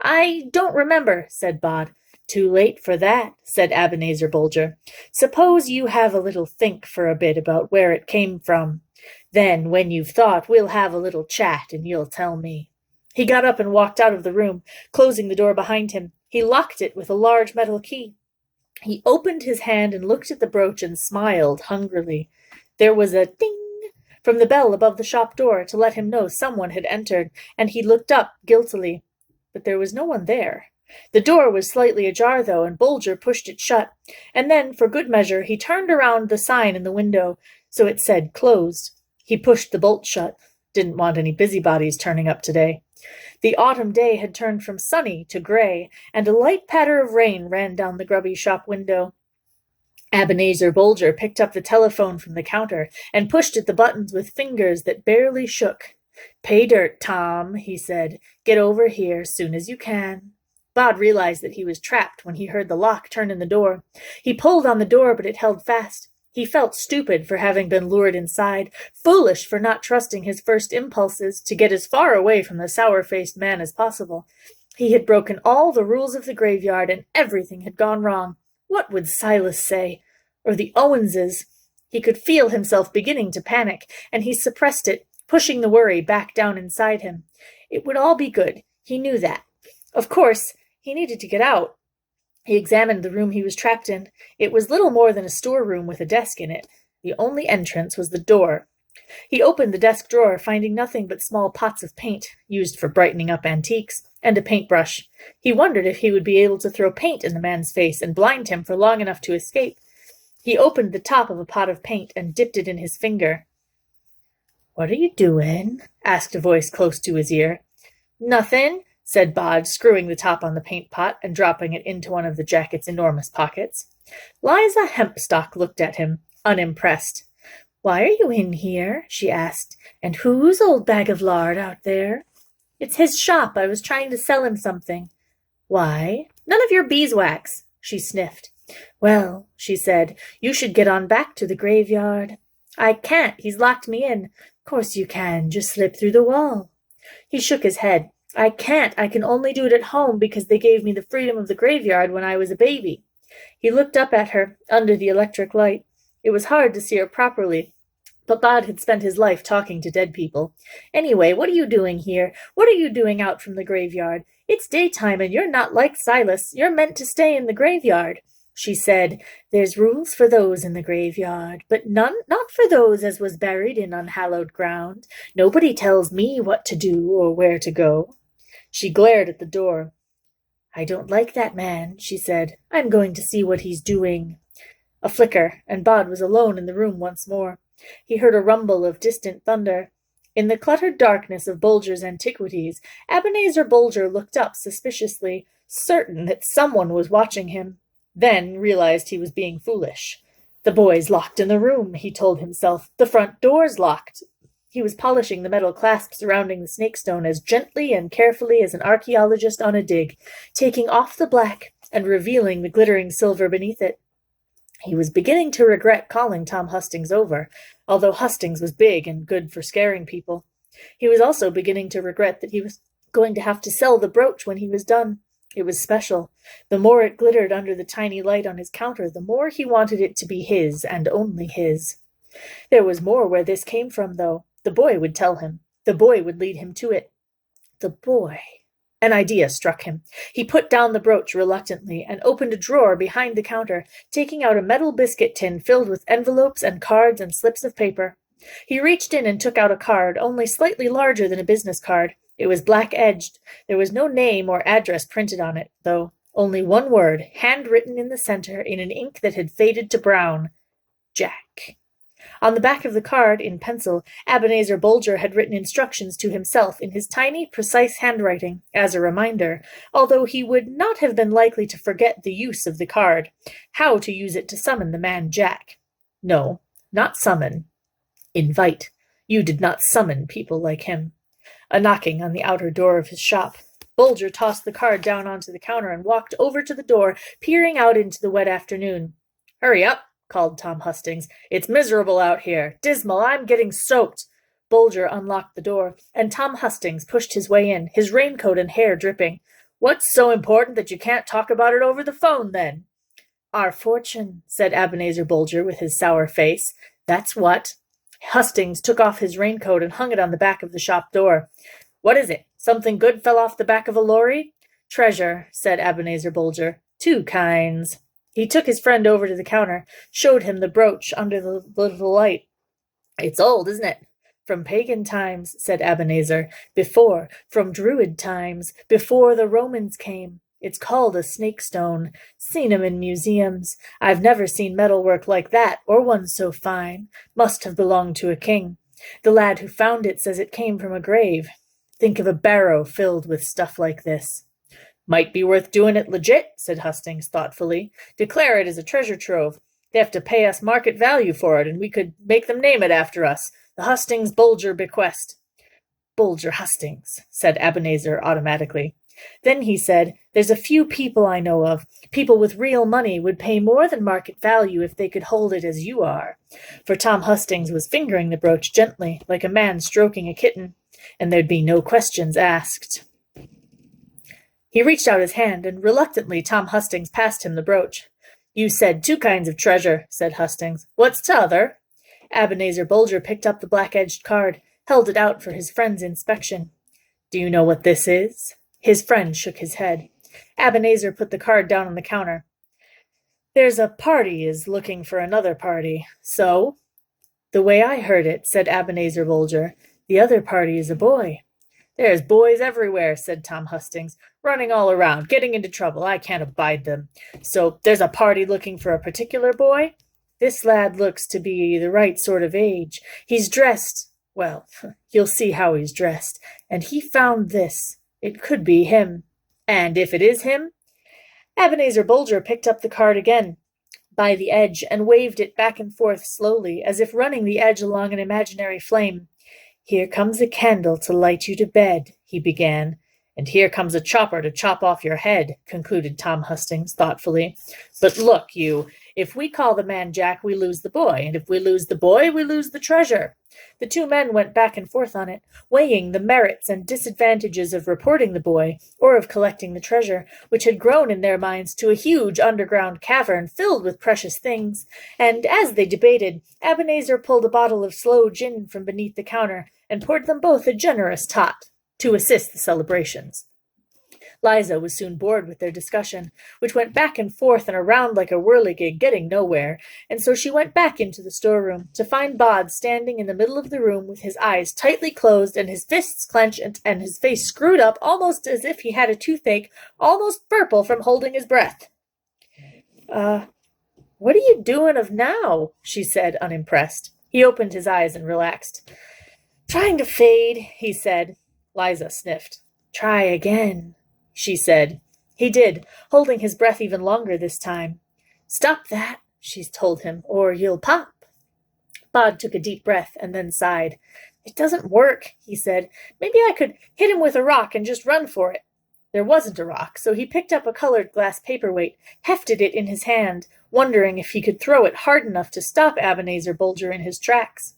"I don't remember," said Bod. "Too late for that," said Ebenezer Bulger. "Suppose you have a little think for a bit about where it came from. Then, when you've thought, we'll have a little chat and you'll tell me." He got up and walked out of the room, closing the door behind him. He locked it with a large metal key. He opened his hand and looked at the brooch and smiled hungrily. There was a ding from the bell above the shop door to let him know someone had entered, and he looked up guiltily. But there was no one there. The door was slightly ajar, though, and Bulger pushed it shut, and then, for good measure, he turned around the sign in the window, so it said closed. He pushed the bolt shut. Didn't want any busybodies turning up today. The autumn day had turned from sunny to gray, and a light patter of rain ran down the grubby shop window. Ebenezer Bulger picked up the telephone from the counter and pushed at the buttons with fingers that barely shook. "Pay dirt, Tom," he said. "Get over here soon as you can." Bod realized that he was trapped when he heard the lock turn in the door. He pulled on the door, but it held fast. He felt stupid for having been lured inside, foolish for not trusting his first impulses to get as far away from the sour-faced man as possible. He had broken all the rules of the graveyard, and everything had gone wrong. What would Silas say? Or the Owenses? He could feel himself beginning to panic, and he suppressed it, pushing the worry back down inside him. It would all be good. He knew that. Of course, he needed to get out. He examined the room he was trapped in. It was little more than a storeroom with a desk in it. The only entrance was the door. He opened the desk drawer, finding nothing but small pots of paint, used for brightening up antiques, and a paintbrush. He wondered if he would be able to throw paint in the man's face and blind him for long enough to escape. He opened the top of a pot of paint and dipped it in his finger. "What are you doing?" asked a voice close to his ear. "Nothin'," said Bod, screwing the top on the paint pot and dropping it into one of the jacket's enormous pockets. Liza Hempstock looked at him, unimpressed. "Why are you in here?" she asked. "And whose old bag of lard out there?" "It's his shop. I was trying to sell him something." "Why?" "None of your beeswax," she sniffed. "Well," she said, "you should get on back to the graveyard." I can't. He's locked me in. Course you can. Just slip through the wall. He shook his head. I can't. I can only do it at home because they gave me the freedom of the graveyard when I was a baby. He looked up at her, under the electric light. It was hard to see her properly, but Bod had spent his life talking to dead people. Anyway, what are you doing here? What are you doing out from the graveyard? It's daytime, and you're not like Silas. You're meant to stay in the graveyard. She said, There's rules for those in the graveyard, but not for those as was buried in unhallowed ground. Nobody tells me what to do or where to go. She glared at the door. I don't like that man, she said. I'm going to see what he's doing. A flicker, and Bod was alone in the room once more. He heard a rumble of distant thunder. In the cluttered darkness of Bulger's antiquities, Ebenezer Bulger looked up suspiciously, certain that someone was watching him, then realized he was being foolish. The boy's locked in the room, he told himself. The front door's locked. He was polishing the metal clasp surrounding the snakestone as gently and carefully as an archaeologist on a dig, taking off the black and revealing the glittering silver beneath it. He was beginning to regret calling Tom Hustings over, although Hustings was big and good for scaring people. He was also beginning to regret that he was going to have to sell the brooch when he was done. It was special. The more it glittered under the tiny light on his counter, the more he wanted it to be his and only his. There was more where this came from, though. The boy would tell him. The boy would lead him to it. The boy. An idea struck him. He put down the brooch reluctantly and opened a drawer behind the counter, taking out a metal biscuit tin filled with envelopes and cards and slips of paper. He reached in and took out a card, only slightly larger than a business card. It was black-edged. There was no name or address printed on it, though. Only one word, handwritten in the center in an ink that had faded to brown. Jack. On the back of the card, in pencil, Ebenezer Bulger had written instructions to himself in his tiny, precise handwriting, as a reminder, although he would not have been likely to forget the use of the card, how to use it to summon the man Jack. No, not summon. Invite. You did not summon people like him. A knocking on the outer door of his shop. Bulger tossed the card down onto the counter and walked over to the door, peering out into the wet afternoon. Hurry up, called Tom Hustings. It's miserable out here. Dismal. I'm getting soaked. Bulger unlocked the door, and Tom Hustings pushed his way in, his raincoat and hair dripping. What's so important that you can't talk about it over the phone, then? Our fortune, said Ebenezer Bulger with his sour face. That's what. Hustings took off his raincoat and hung it on the back of the shop door. What is it? Something good fell off the back of a lorry? Treasure, said Ebenezer Bulger. Two kinds. He took his friend over to the counter, showed him the brooch under the little light. It's old, isn't it? From pagan times, said Ebenezer. Before, from Druid times, before the Romans came. It's called a snakestone. Seen 'em in museums. I've never seen metalwork like that, or one so fine. Must have belonged to a king. The lad who found it says it came from a grave. Think of a barrow filled with stuff like this. Might be worth doing it legit, said Hustings thoughtfully. Declare it as a treasure trove. They have to pay us market value for it, and we could make them name it after us. The Hustings Bulger bequest. Bulger Hustings, said Ebenezer automatically. Then he said, There's a few people I know of. People with real money would pay more than market value if they could hold it as you are. For Tom Hustings was fingering the brooch gently, like a man stroking a kitten, and there'd be no questions asked. He reached out his hand, and reluctantly Tom Hustings passed him the brooch. You said two kinds of treasure, said Hustings. What's t'other? Ebenezer Bulger picked up the black-edged card, held it out for his friend's inspection. Do you know what this is? His friend shook his head. Ebenezer put the card down on the counter. There's a party is looking for another party. So? The way I heard it, said Ebenezer Bulger, the other party is a boy. There's boys everywhere, said Tom Hustings, running all around, getting into trouble. I can't abide them. So there's a party looking for a particular boy? This lad looks to be the right sort of age. He's dressed. Well, you'll see how he's dressed. And he found this. It could be him. And if it is him? Ebenezer Bulger picked up the card again by the edge and waved it back and forth slowly, as if running the edge along an imaginary flame. Here comes a candle to light you to bed, he began. And here comes a chopper to chop off your head, concluded Tom Hustings thoughtfully. But look, you, If we call the man Jack, we lose the boy, and if we lose the boy, we lose the treasure. The two men went back and forth on it, weighing the merits and disadvantages of reporting the boy, or of collecting the treasure, which had grown in their minds to a huge underground cavern filled with precious things. And as they debated, Ebenezer pulled a bottle of sloe gin from beneath the counter and poured them both a generous tot to assist the celebrations. Liza was soon bored with their discussion, which went back and forth and around like a whirligig, getting nowhere, and so she went back into the storeroom to find Bod standing in the middle of the room with his eyes tightly closed and his fists clenched and his face screwed up almost as if he had a toothache, almost purple from holding his breath. What are you doing of now?" she said, unimpressed. He opened his eyes and relaxed. "Trying to fade," he said. Liza sniffed. "Try again," she said. He did, holding his breath even longer this time. "Stop that," she told him, "or you'll pop." Bod took a deep breath and then sighed. "It doesn't work," he said. "Maybe I could hit him with a rock and just run for it." There wasn't a rock, so he picked up a colored glass paperweight, hefted it in his hand, wondering if he could throw it hard enough to stop Ebenezer Bulger in his tracks.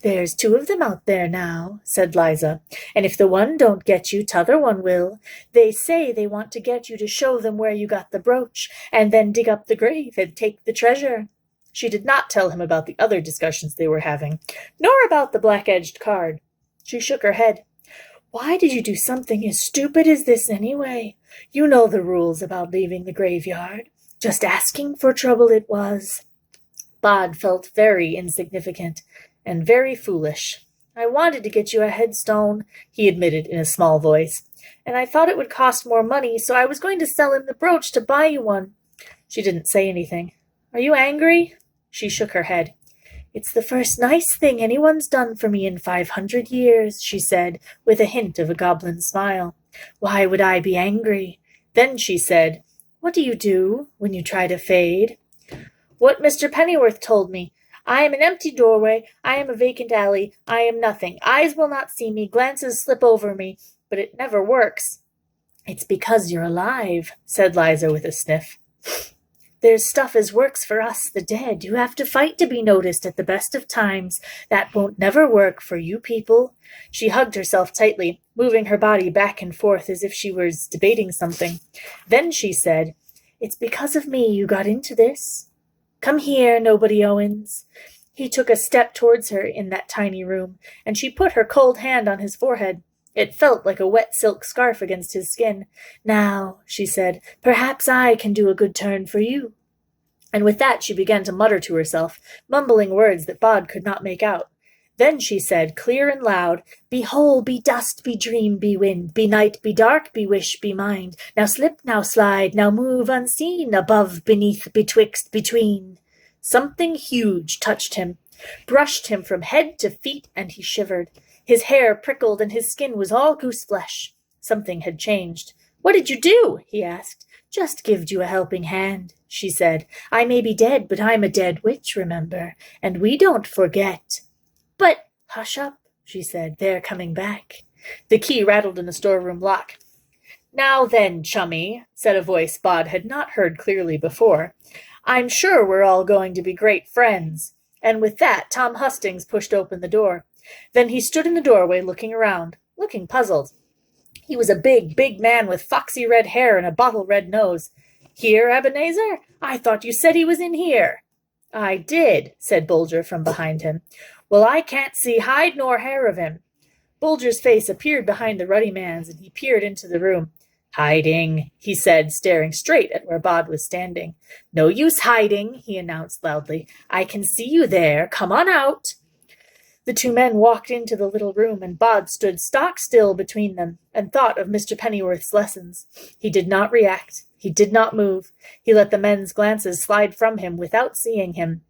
"There's two of them out there now," said Liza, "and if the one don't get you, t'other one will. They say they want to get you to show them where you got the brooch, and then dig up the grave and take the treasure." She did not tell him about the other discussions they were having, nor about the black-edged card. She shook her head. "Why did you do something as stupid as this anyway? You know the rules about leaving the graveyard. Just asking for trouble it was." Bod felt very insignificant and very foolish. "I wanted to get you a headstone," he admitted in a small voice, "and I thought it would cost more money, so I was going to sell him the brooch to buy you one." She didn't say anything. "Are you angry?" She shook her head. "It's the first nice thing anyone's done for me in 500 years, she said, with a hint of a goblin smile. "Why would I be angry?" Then she said, "What do you do when you try to fade?" "What Mr. Pennyworth told me. I am an empty doorway, I am a vacant alley, I am nothing. Eyes will not see me, glances slip over me, but it never works." "It's because you're alive," said Liza with a sniff. "There's stuff as works for us, the dead. You have to fight to be noticed at the best of times. That won't never work for you people." She hugged herself tightly, moving her body back and forth as if she was debating something. Then she said, "It's because of me you got into this. Come here, Nobody Owens." He took a step towards her in that tiny room, and she put her cold hand on his forehead. It felt like a wet silk scarf against his skin. "Now," she said, "perhaps I can do a good turn for you." And with that she began to mutter to herself, mumbling words that Bod could not make out. Then she said, clear and loud, "Be whole, be dust, be dream, be wind, be night, be dark, be wish, be mind. Now slip, now slide, now move unseen, above, beneath, betwixt, between." Something huge touched him, brushed him from head to feet, and he shivered. His hair prickled and his skin was all goose flesh. Something had changed. "What did you do?" he asked. "Just gived you a helping hand," she said. "I may be dead, but I'm a dead witch, remember, and we don't forget." "But—" "Hush up," she said. "They're coming back." The key rattled in the storeroom lock. "Now then, chummy," said a voice Bod had not heard clearly before, "I'm sure we're all going to be great friends." And with that, Tom Hustings pushed open the door. Then he stood in the doorway looking around, looking puzzled. He was a big, big man with foxy red hair and a bottle-red nose. "Here, Ebenezer? I thought you said he was in here." "I did," said Bulger from behind him. "Well, I can't see hide nor hair of him." Bulger's face appeared behind the ruddy man's, and he peered into the room. "Hiding," he said, staring straight at where Bod was standing. "No use hiding," he announced loudly. "I can see you there. Come on out." The two men walked into the little room, and Bod stood stock still between them and thought of Mr. Pennyworth's lessons. He did not react. He did not move. He let the men's glances slide from him without seeing him.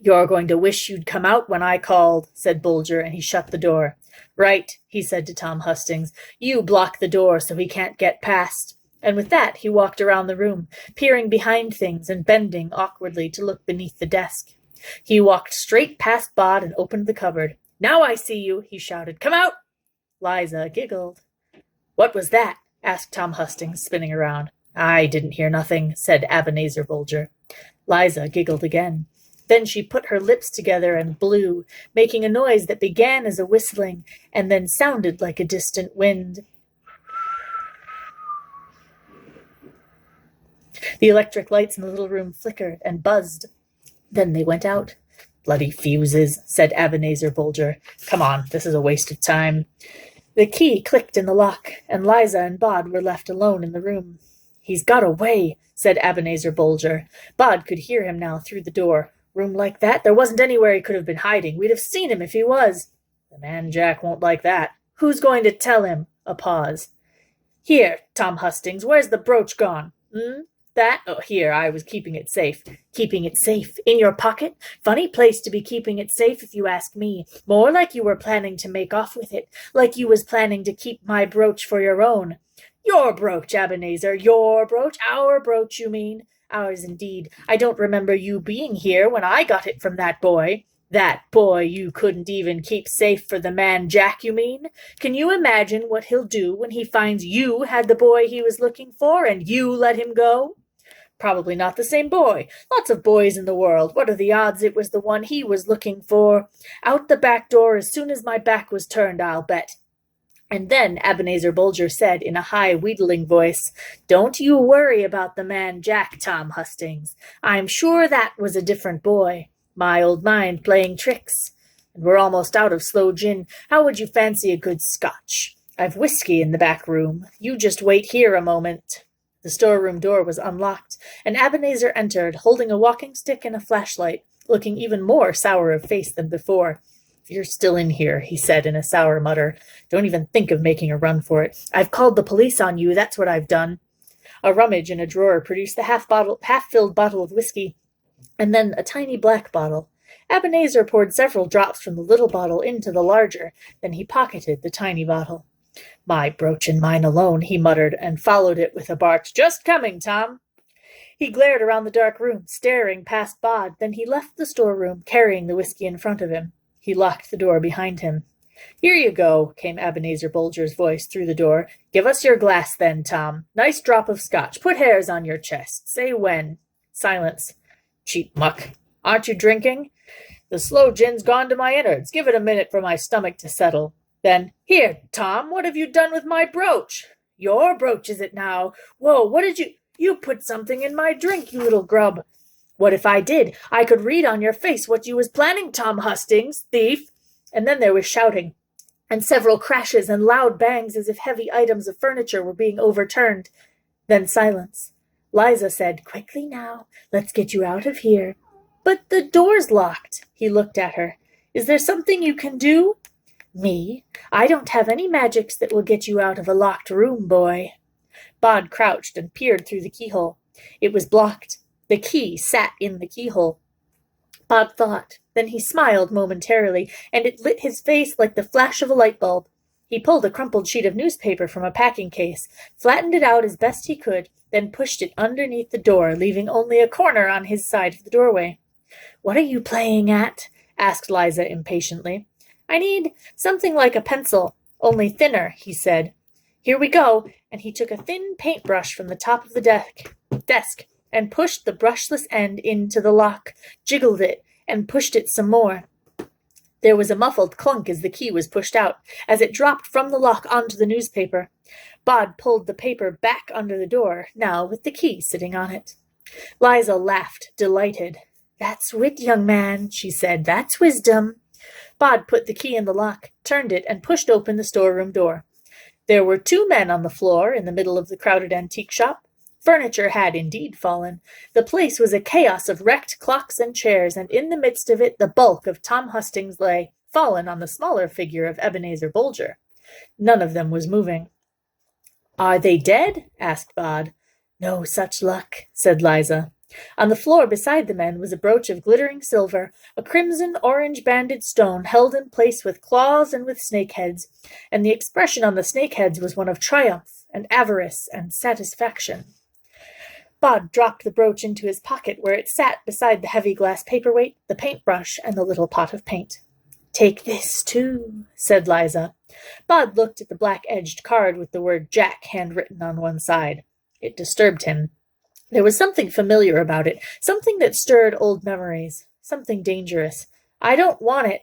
"You're going to wish you'd come out when I called," said Bulger, and he shut the door. "Right," he said to Tom Hustings. "You block the door so he can't get past." And with that he walked around the room, peering behind things and bending awkwardly to look beneath the desk. He walked straight past Bod and opened the cupboard. "Now I see you," he shouted. "Come out!" Liza giggled. "What was that?" asked Tom Hustings, spinning around. "I didn't hear nothing," said Ebenezer Bulger. Liza giggled again. Then she put her lips together and blew, making a noise that began as a whistling and then sounded like a distant wind. The electric lights in the little room flickered and buzzed. Then they went out. "Bloody fuses," said Ebenezer Bolger. "Come on, this is a waste of time." The key clicked in the lock, and Liza and Bod were left alone in the room. "He's got away," said Ebenezer Bolger. Bod could hear him now through the door. "Room like that? There wasn't anywhere he could have been hiding. We'd have seen him if he was." "The man Jack won't like that." "Who's going to tell him?" A pause. "Here, Tom Hustings, where's the brooch gone? That? Oh, here, I was keeping it safe." "Keeping it safe? In your pocket? Funny place to be keeping it safe, if you ask me. More like you were planning to make off with it. Like you was planning to keep my brooch for your own." "Your brooch, Ebenezer, your brooch? Our brooch, you mean?" "Ours, indeed. I don't remember you being here when I got it from that boy." "That boy you couldn't even keep safe for the man Jack, you mean? Can you imagine what he'll do when he finds you had the boy he was looking for and you let him go?" "Probably not the same boy. Lots of boys in the world. What are the odds it was the one he was looking for? Out the back door as soon as my back was turned, I'll bet." And then Ebenezer Bolger said in a high, wheedling voice, "Don't you worry about the man Jack, Tom Hustings. I'm sure that was a different boy. My old mind playing tricks. And we're almost out of sloe gin. How would you fancy a good Scotch? I've whiskey in the back room. You just wait here a moment." The storeroom door was unlocked, and Ebenezer entered, holding a walking stick and a flashlight, looking even more sour of face than before. "If you're still in here," he said in a sour mutter, "don't even think of making a run for it. I've called the police on you, that's what I've done." A rummage in a drawer produced the half-filled bottle of whiskey, and then a tiny black bottle. Ebenezer poured several drops from the little bottle into the larger, then he pocketed the tiny bottle. "My brooch and mine alone," he muttered, and followed it with a bark. "Just coming, Tom." He glared around the dark room, staring past Bod, then he left the storeroom, carrying the whiskey in front of him. He locked the door behind him. "Here you go," came Ebenezer Bolger's voice through the door. "Give us your glass then, Tom. Nice drop of Scotch. Put hairs on your chest. Say when." Silence. "Cheap muck. Aren't you drinking?" "The sloe gin's gone to my innards. Give it a minute for my stomach to settle." Then, "Here, Tom, what have you done with my brooch?" "Your brooch, is it now? Whoa, what did you put something in my drink, you little grub." "What if I did? I could read on your face what you was planning, Tom Hustings, thief." And then there was shouting, and several crashes and loud bangs as if heavy items of furniture were being overturned. Then silence. Liza said, "Quickly now, let's get you out of here." "But the door's locked." He looked at her. "Is there something you can do?" "Me? I don't have any magics that will get you out of a locked room, boy." Bod crouched and peered through the keyhole. It was blocked. The key sat in the keyhole. Bod thought. Then he smiled momentarily, and it lit his face like the flash of a light bulb. He pulled a crumpled sheet of newspaper from a packing case, flattened it out as best he could, then pushed it underneath the door, leaving only a corner on his side of the doorway. "What are you playing at?" asked Liza impatiently. "I need something like a pencil, only thinner," he said. "Here we go," and he took a thin paintbrush from the top of the desk and pushed the brushless end into the lock, jiggled it, and pushed it some more. There was a muffled clunk as the key was pushed out, as it dropped from the lock onto the newspaper. Bod pulled the paper back under the door, now with the key sitting on it. Liza laughed, delighted. "That's wit, young man," she said. "That's wisdom." Bod put the key in the lock, turned it, and pushed open the storeroom door. There were 2 men on the floor in the middle of the crowded antique shop. Furniture had indeed fallen. The place was a chaos of wrecked clocks and chairs, and in the midst of it the bulk of Tom Hustings lay, fallen on the smaller figure of Ebenezer Bolger. None of them was moving. "Are they dead?" asked Bod. "No such luck," said Liza. On the floor beside the men was a brooch of glittering silver, a crimson orange-banded stone held in place with claws and with snakeheads, and the expression on the snakeheads was one of triumph and avarice and satisfaction. Bod dropped the brooch into his pocket where it sat beside the heavy glass paperweight, the paintbrush, and the little pot of paint. "Take this, too," said Liza. Bod looked at the black-edged card with the word Jack handwritten on one side. It disturbed him. There was something familiar about it, something that stirred old memories, something dangerous. I don't want it.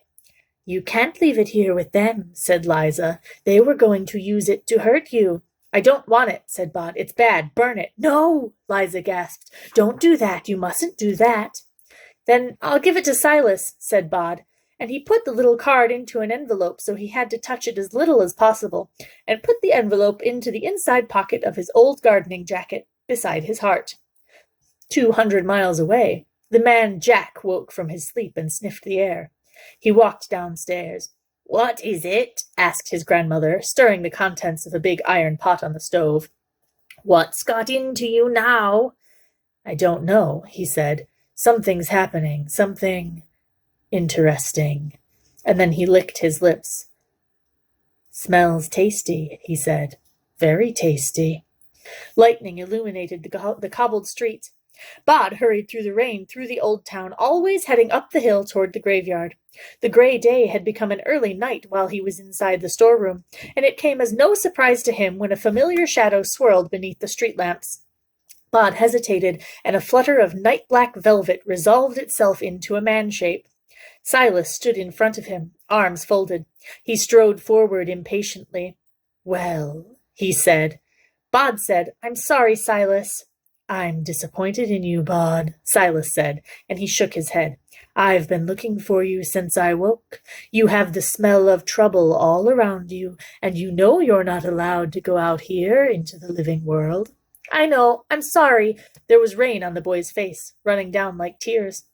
You can't leave it here with them, said Liza. They were going to use it to hurt you. I don't want it, said Bod. It's bad. Burn it. No, Liza gasped. Don't do that. You mustn't do that. Then I'll give it to Silas, said Bod, and he put the little card into an envelope so he had to touch it as little as possible, and put the envelope into the inside pocket of his old gardening jacket, beside his heart. 200 miles away, the man Jack woke from his sleep and sniffed the air. He walked downstairs. What is it? Asked his grandmother, stirring the contents of a big iron pot on the stove. What's got into you now? I don't know, he said. Something's happening, something interesting. And then he licked his lips. Smells tasty, he said. Very tasty. Lightning illuminated the cobbled street. Bod hurried through the rain, through the old town, always heading up the hill toward the graveyard. The gray day had become an early night while he was inside the storeroom, and it came as no surprise to him when a familiar shadow swirled beneath the street lamps. Bod hesitated, and a flutter of night-black velvet resolved itself into a man-shape. Silas stood in front of him, arms folded. He strode forward impatiently. Well, he said. Bod said, I'm sorry, Silas. I'm disappointed in you, Bod, Silas said, and he shook his head. I've been looking for you since I woke. You have the smell of trouble all around you, and you know you're not allowed to go out here into the living world. I know. I'm sorry. There was rain on the boy's face, running down like tears.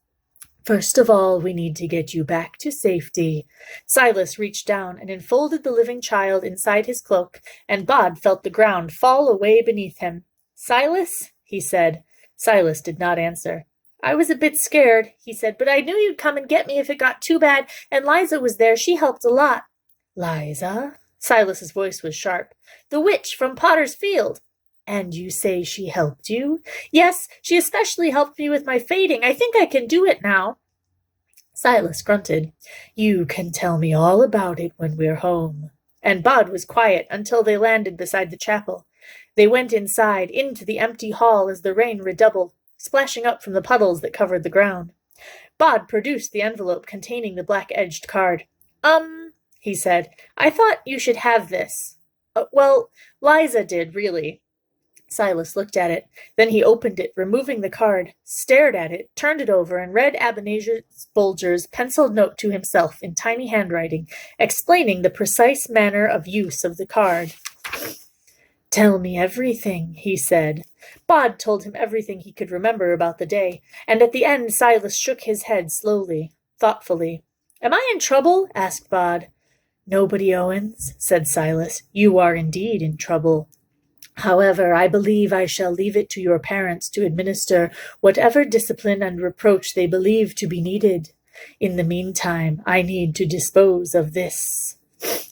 First of all, we need to get you back to safety. Silas reached down and enfolded the living child inside his cloak, and Bod felt the ground fall away beneath him. Silas? He said. Silas did not answer. I was a bit scared, he said, but I knew you'd come and get me if it got too bad, and Liza was there. She helped a lot. Liza? Silas's voice was sharp. The witch from Potter's Field. And you say she helped you? Yes, she especially helped me with my fading. I think I can do it now. Silas grunted. You can tell me all about it when we're home. And Bod was quiet until they landed beside the chapel. They went inside, into the empty hall as the rain redoubled, splashing up from the puddles that covered the ground. Bod produced the envelope containing the black-edged card. He said, I thought you should have this. Well, Liza did, really. Silas looked at it. Then he opened it, removing the card, stared at it, turned it over, and read Ebenezer Bolger's penciled note to himself in tiny handwriting, explaining the precise manner of use of the card. Tell me everything, he said. Bod told him everything he could remember about the day, and at the end Silas shook his head slowly, thoughtfully. Am I in trouble? Asked Bod. Nobody, Owens, said Silas. You are indeed in trouble. However, I believe I shall leave it to your parents to administer whatever discipline and reproach they believe to be needed. In the meantime, I need to dispose of this.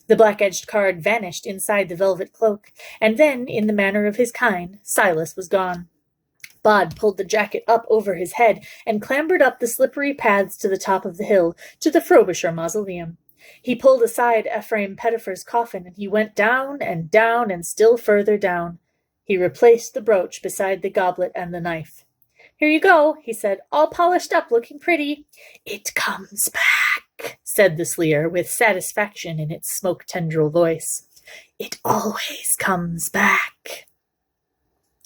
The black-edged card vanished inside the velvet cloak, and then, in the manner of his kind, Silas was gone. Bod pulled the jacket up over his head and clambered up the slippery paths to the top of the hill, to the Frobisher mausoleum. He pulled aside Ephraim Pettifer's coffin, and he went down and still further down. He replaced the brooch beside the goblet and the knife. Here you go, he said, all polished up, looking pretty. It comes back, said the Sleer, with satisfaction in its smoke-tendril voice. It always comes back.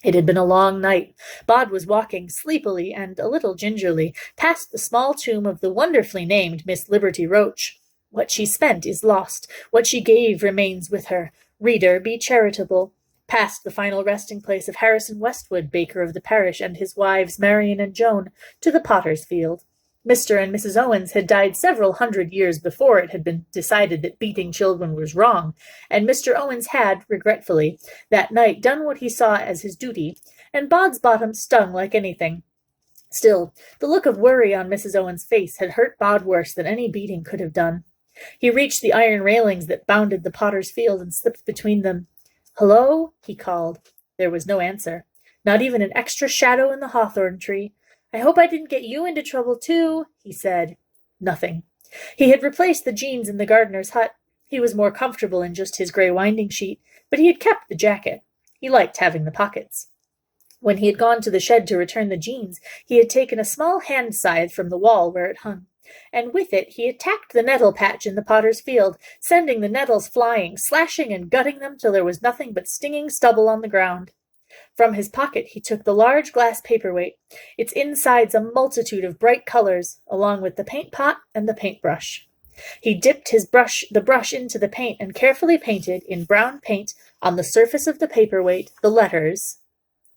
It had been a long night. Bod was walking sleepily and a little gingerly past the small tomb of the wonderfully named Miss Liberty Roach. What she spent is lost. What she gave remains with her. Reader, be charitable. Past the final resting place of Harrison Westwood, baker of the parish, and his wives Marion and Joan, to the Potter's Field. Mr. and Mrs. Owens had died several hundred years before it had been decided that beating children was wrong, and Mr. Owens had, regretfully, that night done what he saw as his duty, and Bod's bottom stung like anything. Still, the look of worry on Mrs. Owens' face had hurt Bod worse than any beating could have done. He reached the iron railings that bounded the Potter's Field and slipped between them. Hello? He called. There was no answer. Not even an extra shadow in the hawthorn tree. I hope I didn't get you into trouble, too, he said. Nothing. He had replaced the jeans in the gardener's hut. He was more comfortable in just his gray winding sheet, but he had kept the jacket. He liked having the pockets. When he had gone to the shed to return the jeans, he had taken a small hand scythe from the wall where it hung, and with it he attacked the nettle patch in the potter's field, sending the nettles flying, slashing and gutting them till there was nothing but stinging stubble on the ground. From his pocket he took the large glass paperweight, its insides a multitude of bright colors, along with the paint pot and the paintbrush. He dipped the brush into the paint and carefully painted, in brown paint, on the surface of the paperweight, the letters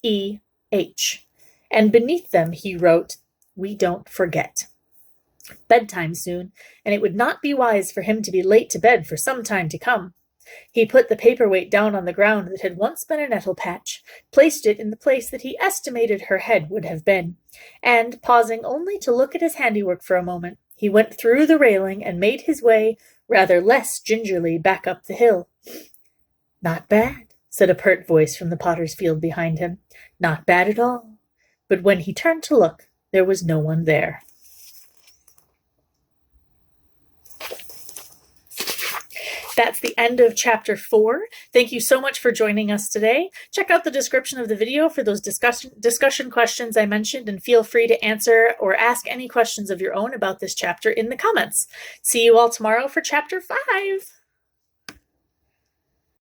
E.H., and beneath them he wrote, "We don't forget." Bedtime soon, and it would not be wise for him to be late to bed for some time to come. He put the paperweight down on the ground that had once been a nettle patch, placed it in the place that he estimated her head would have been, and, pausing only to look at his handiwork for a moment, he went through the railing and made his way, rather less gingerly, back up the hill. "Not bad," said a pert voice from the potter's field behind him. "Not bad at all." But when he turned to look, there was no one there. That's the end of chapter 4. Thank you so much for joining us today. Check out the description of the video for those discussion questions I mentioned, and feel free to answer or ask any questions of your own about this chapter in the comments. See you all tomorrow for chapter 5.